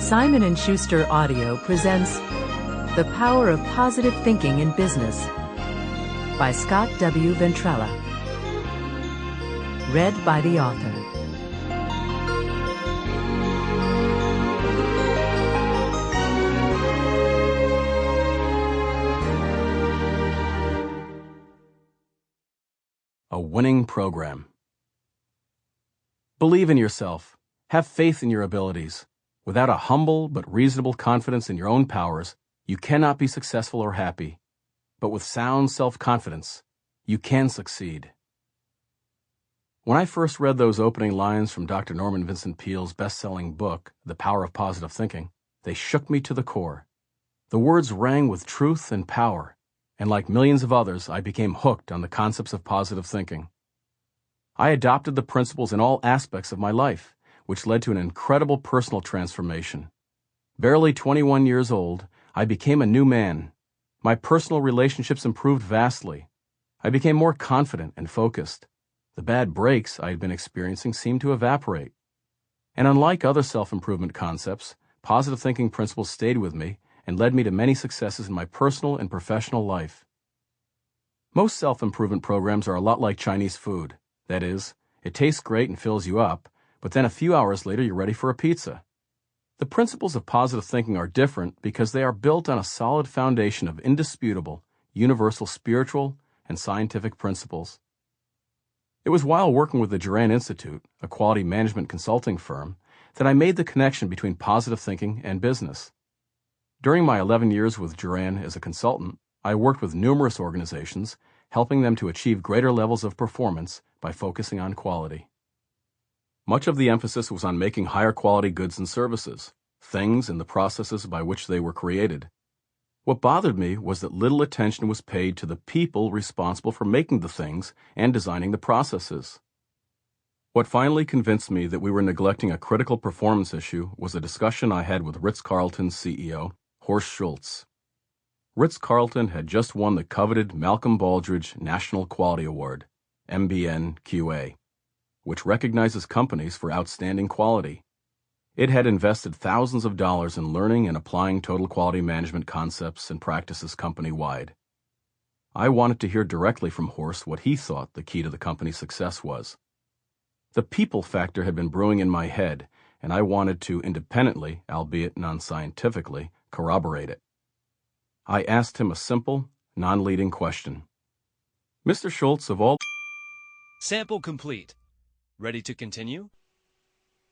Simon & Schuster Audio presents The Power of Positive Thinking in Business by Scott W. Ventrella. Read by the author. A winning program. Believe in yourself. Have faith in your abilities. Without a humble but reasonable confidence in your own powers, you cannot be successful or happy. But with sound self-confidence, you can succeed. When I first read those opening lines from Dr. Norman Vincent Peale's best-selling book, The Power of Positive Thinking, they shook me to the core. The words rang with truth and power, and like millions of others, I became hooked on the concepts of positive thinking. I adopted the principles in all aspects of my life, which led to an incredible personal transformation. Barely 21 years old, I became a new man. My personal relationships improved vastly. I became more confident and focused. The bad breaks I had been experiencing seemed to evaporate. And unlike other self-improvement concepts, positive thinking principles stayed with me and led me to many successes in my personal and professional life. Most self-improvement programs are a lot like Chinese food. That is, it tastes great and fills you up, but then a few hours later you're ready for a pizza. The principles of positive thinking are different because they are built on a solid foundation of indisputable, universal spiritual and scientific principles. It was while working with the Duran Institute, a quality management consulting firm, that I made the connection between positive thinking and business. During my 11 years with Duran as a consultant, I worked with numerous organizations, helping them to achieve greater levels of performance by focusing on quality. Much of the emphasis was on making higher quality goods and services, things and the processes by which they were created. What bothered me was that little attention was paid to the people responsible for making the things and designing the processes. What finally convinced me that we were neglecting a critical performance issue was a discussion I had with Ritz-Carlton's CEO, Horst Schulze. Ritz-Carlton had just won the coveted Malcolm Baldrige National Quality Award, MBN-QA, which recognizes companies for outstanding quality. It had invested thousands of dollars in learning and applying total quality management concepts and practices company-wide. I wanted to hear directly from Horst what he thought the key to the company's success was. The people factor had been brewing in my head, and I wanted to independently, albeit non-scientifically, corroborate it. I asked him a simple, non-leading question. Mr. Schulze, of all... Sample complete. Ready to continue?